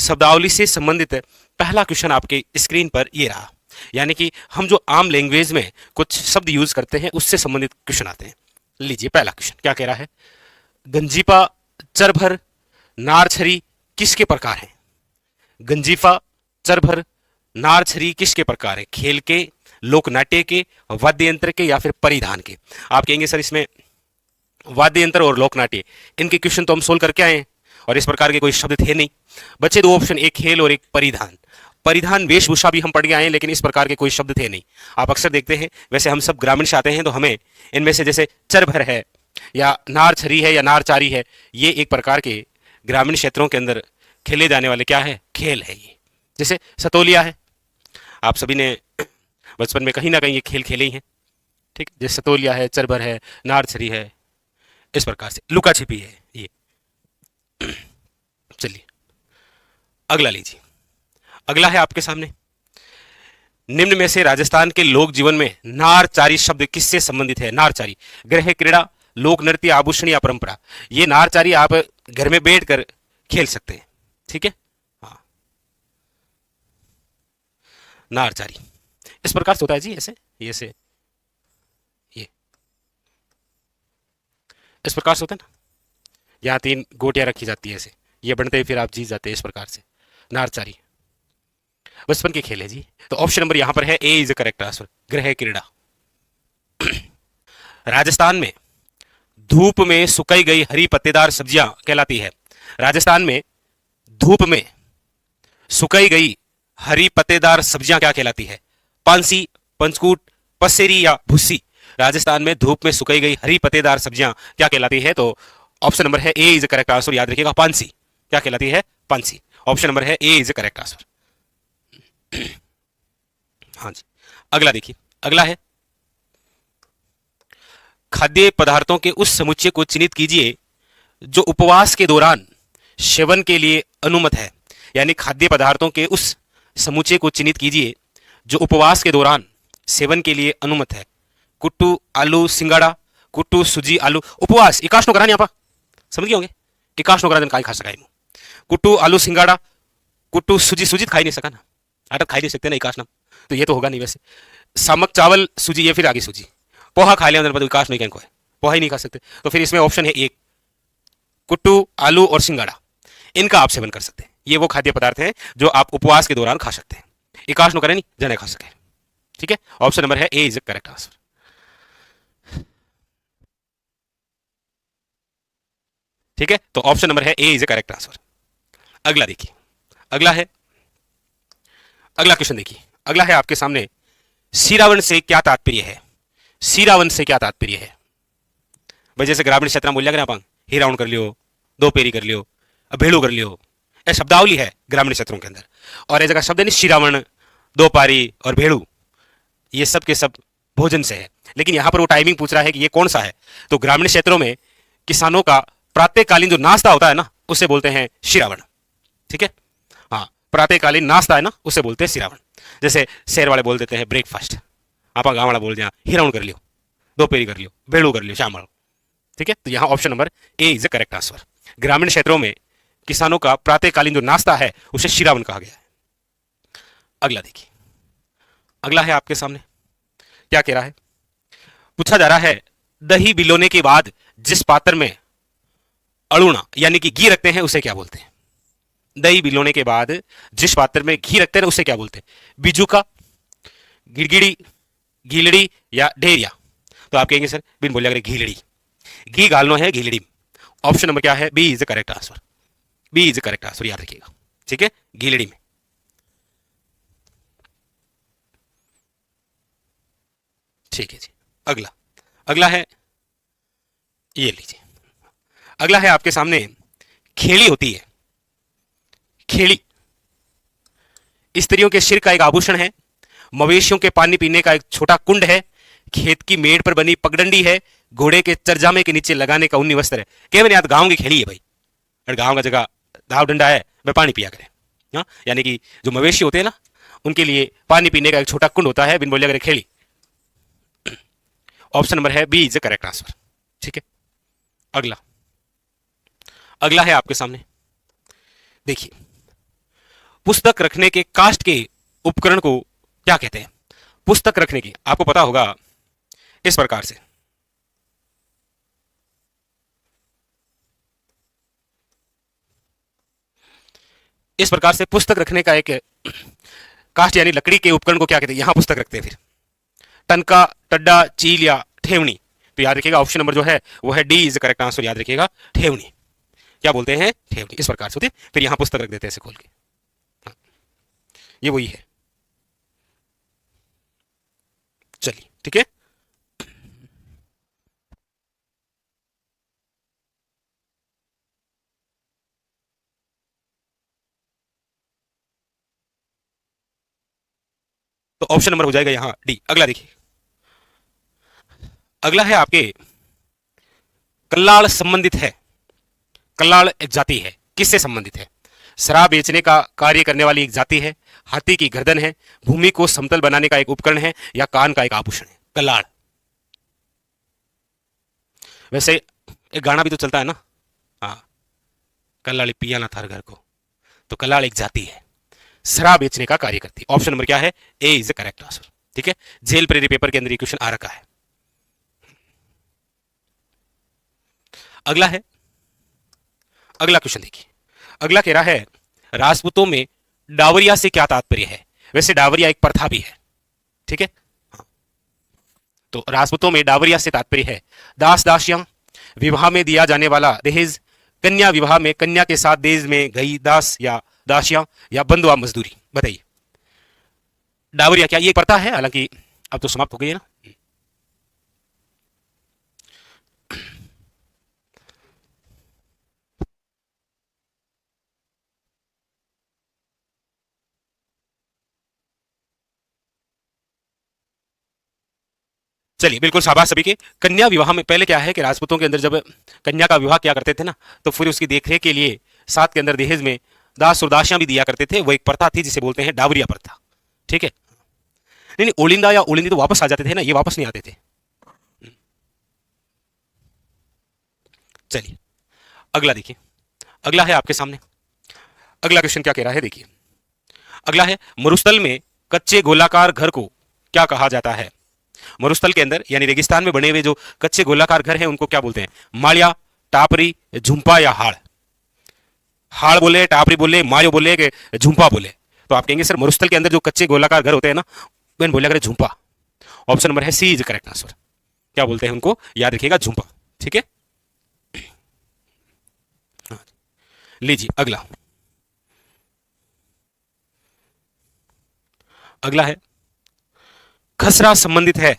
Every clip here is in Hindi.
शब्दावली से संबंधित पहला क्वेश्चन आपके स्क्रीन पर ये रहा। यानी कि हम जो आम लैंग्वेज में कुछ शब्द यूज करते हैं उससे संबंधित क्वेश्चन आते हैं। लीजिए पहला क्वेश्चन क्या कह रहा है, गंजीफा, चरभर, नारछरी किसके प्रकार हैं? गंजीफा, चरभर, नारछरी किसके प्रकार है? खेल के, लोकनाट्य के, वाद्य यंत्र के या फिर परिधान के? आप कहेंगे सर इसमें वाद्य यंत्र और लोकनाट्य इनके क्वेश्चन तो हम सोल्व करके आए हैं और इस प्रकार के कोई शब्द थे नहीं। बच्चे दो ऑप्शन, एक खेल और एक परिधान। परिधान वेशभूषा भी हम पढ़ के आए हैं लेकिन इस प्रकार के कोई शब्द थे नहीं। आप अक्सर देखते हैं, वैसे हम सब ग्रामीण से आते हैं तो हमें इनमें से जैसे चरभर है या नारछरी है या नारचारी है, ये एक प्रकार के ग्रामीण क्षेत्रों के अंदर खेले जाने वाले क्या है, खेल है। ये जैसे सतोलिया है, आप सभी ने बचपन में कहीं ना कहीं ये खेल खेले ही हैं, ठीक। जैसे सतोलिया है, चरभर है, नारछरी है, इस प्रकार से लुका छिपी है ये। चलिए अगला लीजिए। अगला है आपके सामने, निम्न में से राजस्थान के लोक जीवन में नारचारी शब्द किससे संबंधित है? नारचारी गृह क्रीड़ा, लोक नृत्य, आभूषण या परंपरा। ये नारचारी आप घर में बैठकर खेल सकते हैं, ठीक है। हाँ, नारचारी इस प्रकार से होता है जी, ऐसे ये से ये इस प्रकार से होता है ना, यहाँ 3 गोटियां रखी जाती है ऐसे, ये बनते ही फिर आप जीत जाते हैं, इस प्रकार से नारचारी बचपन के खेल है जी। तो ऑप्शन नंबर यहां पर है A is the correct answer, गृह क्रीड़ा। राजस्थान में धूप में सुखाई गई हरी पत्तेदार सब्जियां कहलाती है। राजस्थान में धूप में सुखाई गई हरी पत्तेदार सब्जियां क्या कहलाती है? पांसी, पंचकूट, पसेरी या भुस्सी। राजस्थान में धूप में सुखाई गई हरी पत्तेदार सब्जियां क्या कहलाती है? तो ऑप्शन नंबर है A is the correct answer, याद रखिएगा, पांसी। क्या कहलाती है? पांसी। ऑप्शन नंबर है A is the correct answer. हाँ जी, अगला देखिए। अगला है, खाद्य पदार्थों के उस समुच्चय को चिन्हित कीजिए जो उपवास के दौरान सेवन के लिए अनुमत है। यानी खाद्य पदार्थों के उस समुच्चय को चिन्हित कीजिए जो उपवास के दौरान सेवन के लिए अनुमत है। कुट्टू, आलू, सिंगाड़ा, कुट्टू, सूजी, आलू। उपवास एकाश नो करा यहाँ पर समझ गए होंगे, एकाश नो करा दिन खाई खा सका है। कुट्टू, आलू, सिंगाड़ा, कुट्टू, सूजी, सूजी खा ही नहीं सका ना, आटा खा ही नहीं सकते ना एकाश नाम, तो ये तो होगा नहीं। वैसे सामक, चावल, सूजी, ये फिर आगे सूजी। पोहा खा लिया अंदर, विकास नहीं कहीं को है, पोहा ही नहीं खा सकते। तो फिर इसमें ऑप्शन है एक, कुट्टू, आलू और सिंगाड़ा, इनका आप सेवन कर सकते हैं। ये वो खाद्य पदार्थ हैं जो आप उपवास के दौरान खा सकते हैं, एकाश नो करें नहीं जने खा सके, ठीक है। ऑप्शन नंबर है ए इज करेक्ट आंसर, ठीक है। तो ऑप्शन नंबर है ए इज करेक्ट आंसर। अगला देखिए, अगला है, अगला क्वेश्चन देखिए। अगला है आपके सामने, सीरावन से क्या तात्पर्य है? सीरावन से क्या तात्पर्य है? भाई जैसे ग्रामीण क्षेत्र में बोलिया करें आप, हीरावन कर लियो, दो पेरी कर लियो, भेड़ू कर लियो, यह शब्दावली है ग्रामीण क्षेत्रों के अंदर। और ये जगह शब्द नहीं, शिरावण, दो पारी और भेड़ू, ये सब के सब भोजन से है। लेकिन यहां पर वो टाइमिंग पूछ रहा है कि ये कौन सा है। तो ग्रामीण क्षेत्रों में किसानों का प्रातःकालीन जो नाश्ता होता है ना, उसे बोलते हैं शिरावण, ठीक है। हाँ, प्रातःकालीन नाश्ता है ना, उसे बोलते हैं शिरावण। जैसे शहर वाले बोल देते हैं ब्रेकफास्ट, आप गाँव वाला बोल दिया हिरावण कर लियो, दो पेरी कर लियो, भेड़ू कर लियो, शाम, ठीक है। तो यहां option number A is the correct answer. ग्रामीण क्षेत्रों में किसानों का प्रातःकालीन जो नाश्ता है उसे शिरावन कहा गया है। अगला देखिए, अगला है आपके सामने, क्या कह रहा है? पूछा जा रहा है, दही बिलोने के बाद जिस पात्र में अड़ुना यानी कि घी रखते हैं उसे क्या बोलते हैं? दही बिलोने के बाद जिस पात्र में घी रखते हैं उसे क्या बोलते हैं? बिजुका, गिड़गिड़ी, घीलड़ी या ढेरिया। तो आप कहेंगे सर बिन बोलिया करें घीलड़ी, घी गालनो है घीलड़ी। ऑप्शन नंबर क्या है? B is the correct answer, B is the correct answer, याद रखिएगा, ठीक है, घीलड़ी में। ठीक है जी। अगला, अगला है, ये लीजिए। अगला है आपके सामने, खेड़ी होती है। खेड़ी स्त्रियों के सिर का एक आभूषण है, मवेशियों के पानी पीने का एक छोटा कुंड है, खेत की मेड़ पर बनी पगडंडी है, घोड़े के चरजामे के नीचे लगाने का ऊनी वस्त्र है। क्या मैंने याद, गांव की खेड़ी है भाई, और गांव का जगह दाव डंडा है, वह पानी पिया करें। हाँ, यानी कि जो मवेशी होते हैं ना, उनके लिए पानी पीने का एक छोटा कुंड होता है, बिन बोलिया करें खेड़ी। ऑप्शन नंबर है B is the correct answer, ठीक है। अगला, अगला है आपके सामने, देखिए, पुस्तक रखने के काष्ठ के उपकरण को क्या कहते हैं? पुस्तक रखने की, आपको पता होगा इस प्रकार से, इस प्रकार से पुस्तक रखने का एक काष्ठ यानी लकड़ी के उपकरण को क्या कहते हैं? यहां पुस्तक रखते हैं। फिर टनका, टड्डा, चील या ठेवनी। तो याद रखिएगा ऑप्शन नंबर जो है वो है डी इज करेक्ट आंसर। याद रखिएगा ठेवनी, क्या बोलते हैं? ठेवनी। इस प्रकार से होती है, फिर यहां पुस्तक रख देते हैं ऐसे खोल के। हाँ, ये वही है। चलिए ठीक है। तो ऑप्शन नंबर हो जाएगा यहां डी। अगला देखिए, अगला है आपके कल्लाड़ संबंधित है। कल्लाड़ एक जाति है, किससे संबंधित है? शराब बेचने का कार्य करने वाली एक जाति है, हाथी की गर्दन है, भूमि को समतल बनाने का एक उपकरण है, या कान का एक आभूषण है? कल्लाड़। वैसे एक गाना भी तो चलता है ना, हाँ, कल्लाड़ी पिया ना थार घर को। तो कल्लाड़ एक जाति है, शराब बेचने का कार्य करती है। ऑप्शन नंबर क्या है? A is the correct answer. ठीक है, जेल प्रेरी पेपर के अंदर ये क्वेश्चन आ रखा है। अगला है, अगला क्वेश्चन देखिए, अगला कह रहा है राजपूतों में डावरिया से क्या तात्पर्य है? वैसे डावरिया एक प्रथा भी है, ठीक है। हाँ। तो राजपूतों में डावरिया से तात्पर्य है दास दासियां, विवाह में दिया जाने वाला दहेज, कन्या विवाह में कन्या के साथ दहेज में गई दास या दासियां, या बंधुआ मजदूरी। बताइए, डावरिया क्या ये प्रथा है? हालांकि अब तो समाप्त हो गई है ना। चलिए बिल्कुल शाबाश सभी के। कन्या विवाह में पहले क्या है कि राजपूतों के अंदर जब कन्या का विवाह किया करते थे ना, तो फिर उसकी देखरेख के लिए साथ के अंदर दहेज में दास और दासियां भी दिया करते थे। वो एक प्रथा थी जिसे बोलते हैं डावरिया प्रथा। ठीक है, नहीं नहीं, ओलिंदा या ओलिंदी तो वापस आ जाते थे ना, ये वापस नहीं आते थे। चलिए अगला देखिए, अगला है आपके सामने, अगला क्वेश्चन क्या कह रहा है देखिए, अगला है मरुस्थल में कच्चे गोलाकार घर को क्या कहा जाता है? मरुस्थल के अंदर यानी रेगिस्तान में बने हुए जो कच्चे गोलाकार घर हैं उनको क्या बोलते हैं? माड़िया, टापरी, झुंपा या हाड़? हाड़ बोले, टापरी बोले, मायो बोले कि झुंपा बोले? तो आप कहेंगे सर मरुस्थल के अंदर जो कच्चे गोलाकार घर होते हैं ना, मैंने बोला करें झुंपा। ऑप्शन नंबर है सी इज करेक्ट आंसर। क्या बोलते हैं उनको? याद रखिएगा झुंपा। ठीक है, हाँ, लीजिए अगला, अगला है खसरा संबंधित है,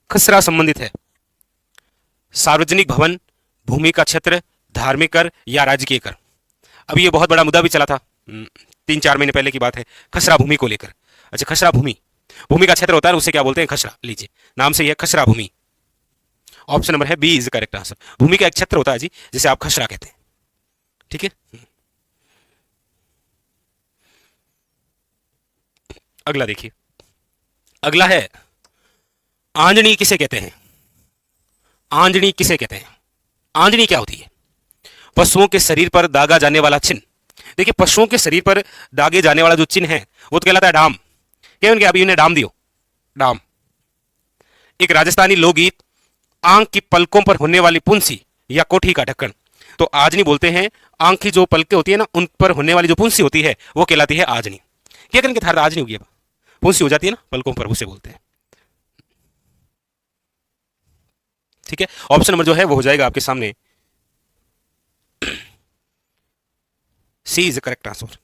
खसरा संबंधित है सार्वजनिक भवन, भूमि का क्षेत्र, धार्मिक कर या राजकीय कर? अभी ये बहुत बड़ा मुद्दा भी चला था, 3-4 महीने पहले की बात है, खसरा भूमि को लेकर। अच्छा, खसरा भूमि, भूमि का क्षेत्र होता है उसे क्या बोलते हैं? खसरा। लीजिए, नाम से यह खसरा भूमि। ऑप्शन नंबर है बी इज करेक्ट आंसर। भूमि का एक क्षेत्र होता है जी जिसे आप खसरा कहते हैं। ठीक है, अगला देखिए, अगला है आंजनी किसे कहते हैं? आंजनी किसे कहते हैं? आंजनी क्या होती है? पशुओं के शरीर पर दागा जाने वाला चिन्ह। देखिए, पशुओं के शरीर पर दागे जाने वाला जो चिन्ह है वो तो कहलाता है डाम। क्या उनके अभी उन्हें डाम दियो, डाम। एक राजस्थानी लोकगीत आंख की पलकों पर होने वाली पुंसी या कोठी का ढक्कन। तो आजनी बोलते हैं आंख की जो पलकें होती है ना उन पर होने वाली जो पुंसी होती है वो कहलाती है आजनी। क्या करेंगे थार आजनी होगी, अब पुंसी हो जाती है ना पलकों पर, उसे बोलते हैं। ठीक है, ऑप्शन नंबर जो है वो हो जाएगा आपके सामने सी इज करेक्ट आंसर।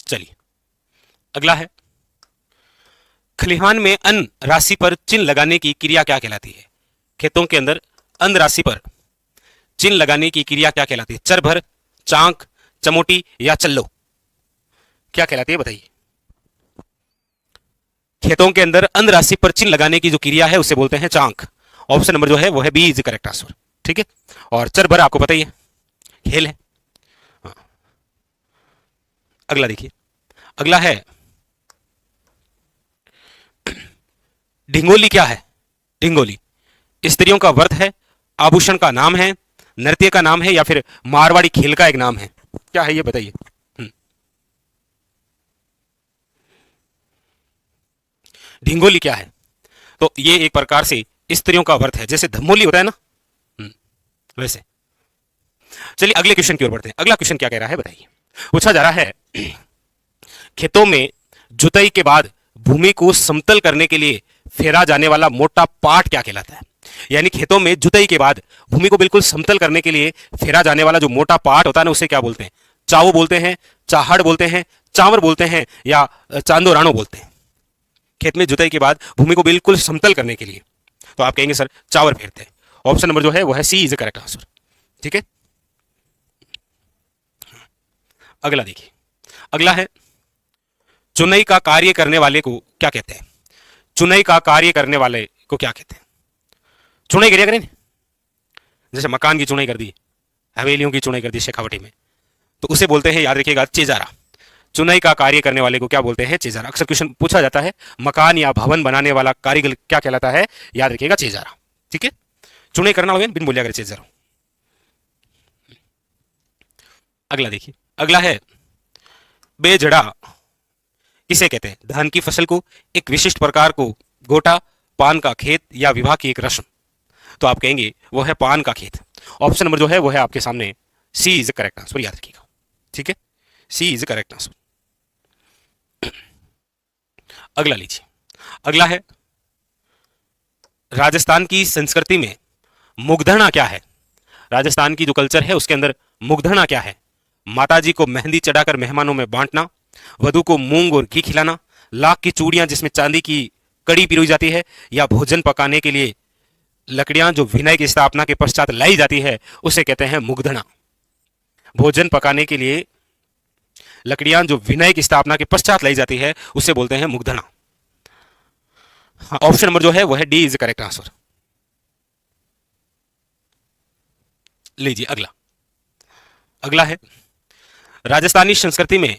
चलिए अगला है खलिहान में अन्न राशि पर चिन्ह लगाने की क्रिया क्या कहलाती है? खेतों के अंदर अन्न राशि पर चिन्ह लगाने की क्रिया क्या कहलाती है? चरभर, चांक, चमोटी या चल्लो? क्या कहलाती है बताइए? खेतों के अंदर अन्न राशि पर चिन्ह लगाने की जो क्रिया है उसे बोलते हैं चांक। ऑप्शन नंबर जो है वो है बी इज करेक्ट आंसर। ठीक है, और चरभर आपको पता ही है, खेल है। हाँ, अगला देखिए, अगला है ढिंगोली क्या है? ढिंगोली स्त्रियों का व्रत है, आभूषण का नाम है, नृत्य का नाम है, या फिर मारवाड़ी खेल का एक नाम है? क्या है ये बताइए। ढिंगोली क्या है? तो ये एक प्रकार से स्त्रियों का व्रत है, जैसे धमोली होता है ना, वैसे। चलिए अगले क्वेश्चन की ओर बढ़ते हैं। अगला क्वेश्चन क्या कह रहा है बताइए। पूछा जा रहा है, खेतों में जुताई के बाद भूमि को समतल करने के लिए फेरा जाने वाला मोटा पाट क्या कहलाता है? यानी खेतों में जुताई के बाद भूमि को बिल्कुल समतल करने के लिए फेरा जाने वाला जो मोटा पाट होता है ना, उसे क्या बोलते हैं? चावो बोलते हैं, चाहड़ बोलते हैं, चावर बोलते हैं, या चांदो राणो बोलते हैं? खेत में जुताई के बाद भूमि को बिल्कुल समतल करने के लिए तो आप कहेंगे सर चावर फेरते हैं। ऑप्शन नंबर जो है वो है सी इज द करेक्ट आंसर। ठीक है, अगला देखिए। अगला है, चुनाई का कार्य करने वाले को क्या कहते हैं? चुनाई का कार्य करने वाले को क्या कहते हैं? चुनाई करिए करें, जैसे मकान की चुनाई कर दी, हवेलियों की चुनाई कर दी शेखावटी में, तो उसे बोलते हैं, याद रखिएगा, चेजारा। चुनाई का कार्य करने वाले को क्या बोलते हैं? चेजारा। अक्सर क्वेश्चन पूछा जाता है, मकान या भवन बनाने वाला कारीगर क्या कहलाता है? याद रखिएगा, चेजारा। ठीक है, चुनाई करना होगा बिन बोलिया करे चेजारा। अगला देखिए। अगला है, बेजड़ा किसे कहते हैं? धान की फसल को, एक विशिष्ट प्रकार को, गोटा, पान का खेत, या विवाह की एक रस्म? तो आप कहेंगे वो है पान का खेत। ऑप्शन नंबर जो है वो है आपके सामने सी इज करेक्ट आंसर, याद रखिएगा। ठीक है, सी इज करेक्ट आंसर। अगला लीजिए। अगला है, राजस्थान की संस्कृति में मुग्धना क्या है? राजस्थान की जो कल्चर है उसके अंदर मुग्धना क्या है? माताजी को मेहंदी चढ़ाकर मेहमानों में बांटना, वधु को मूंग और घी खिलाना, लाख की चूड़ियां जिसमें चांदी की कड़ी पिरोई जाती है, या भोजन पकाने के लिए लकड़ियां जो विनय की स्थापना के पश्चात लाई जाती है उसे कहते हैं मुग्धना। भोजन पकाने के लिए लकड़ियां जो विनय की स्थापना के पश्चात लाई जाती है उसे बोलते हैं मुग्धना। ऑप्शन नंबर जो है वह है डी इज करेक्ट आंसर। लीजिए अगला। अगला है, राजस्थानी संस्कृति में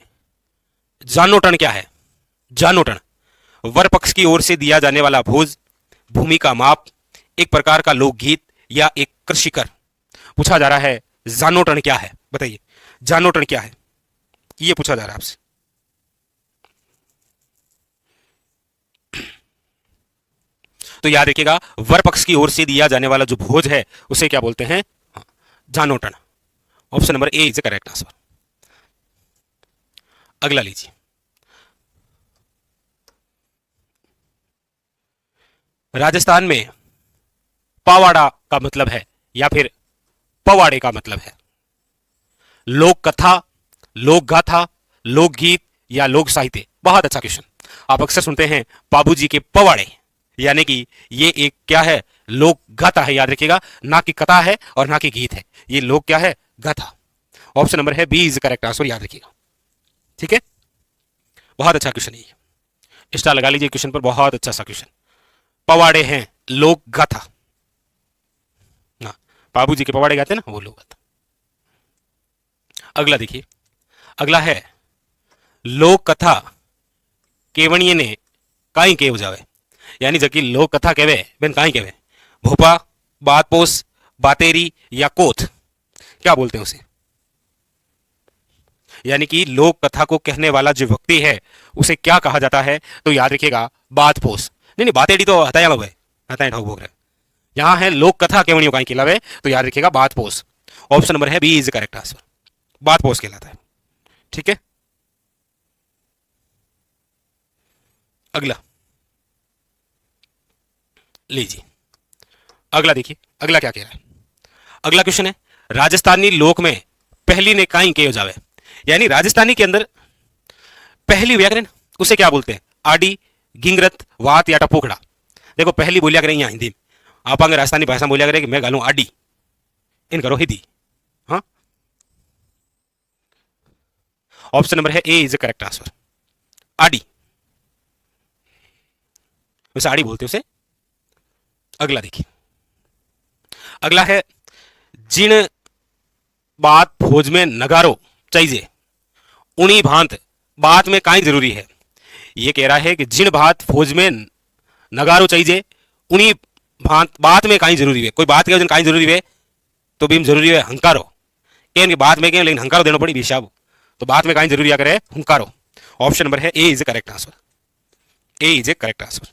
जानोटन क्या है? जानोटन वर पक्ष की ओर से दिया जाने वाला भोज, भूमि का माप, एक प्रकार का लोकगीत, या एक कृषि कर? पूछा जा रहा है जानोटन क्या है, बताइए। जानोटन क्या है ये पूछा जा रहा है आपसे। तो याद रखिएगा, वर पक्ष की ओर से दिया जाने वाला जो भोज है उसे क्या बोलते हैं? जानोटन। Option number A is correct answer. अगला लीजिए। राजस्थान में पवाड़ा का मतलब है या फिर पवाड़े का मतलब है? लोक कथा, लोक गाथा, लोकगीत, या लोक साहित्य? बहुत अच्छा क्वेश्चन। आप अक्सर सुनते हैं बाबूजी के पवाड़े, यानी कि ये एक क्या है? लोक गाथा है, याद रखिएगा, ना कि कथा है और ना कि गीत है, ये लोक क्या है? गाथा। ऑप्शन नंबर है बी इज करेक्ट आंसर, याद रखिएगा। ठीक है, बहुत अच्छा क्वेश्चन है ये, स्टार लगा लीजिए क्वेश्चन पर, बहुत अच्छा सा क्वेश्चन। पवाड़े हैं लोक गाथा, ना बाबूजी के पवाड़े गाते हैं ना, वो लोक गाथा। अगला देखिए। अगला है, लोक कथा केवणिये ने काई केव जावे, यानी जबकि लोक कथा कहवे बेन काई कहवे? भोपा, बातपोस, बातेरी, या कोथ? क्या बोलते हैं उसे? यानी कि लोक कथा को कहने वाला जो व्यक्ति है उसे क्या कहा जाता है? तो याद रखिएगा, बातपोस। नहीं नहीं, बातेड़ी तो हताया लोग है, हताया ठोक भोग रहे। यहां है लोक कथा केवणियों काई खिलावे, तो याद रखिएगा बातपोस। ऑप्शन नंबर है बी इज करेक्ट आंसर, बातपोस कहलाता है। ठीक है, अगला लीजिए। अगला देखिए, अगला क्या कह रहा है। अगला क्वेश्चन है, राजस्थानी लोक में पहली ने काई के हो जावे, यानी राजस्थानी के अंदर पहली व्याकरण उसे क्या बोलते हैं? आडी, गिंगरत, वात, या टपोखड़ा? देखो पहली बोलिया करें यहाँ हिंदी में, आप अगर राजस्थानी भाषा में बोलिया करें कि मैं गालू आडी, इन करो हिंदी। हाँ, ऑप्शन नंबर है ए इज करेक्ट आंसर, आडी। वैसे आड़ी बोलते उसे। अगला देखिए। अगला है, जिन बात फौज में नगारो चाहिए उन्हीं भांत बात में काई जरूरी है? ये कह रहा है कि जिन बात फौज में नगारो चाहिए उन्हीं बात में काई जरूरी है, कोई बात के काई जरूरी है तो बीम जरूरी है हंकारो के बात में के लेकिन हंकारो देना पड़ी बीशाब, तो बात में काई जरूरी आ करे हुंकारो। ऑप्शन नंबर है A is a correct answer, A is a correct answer.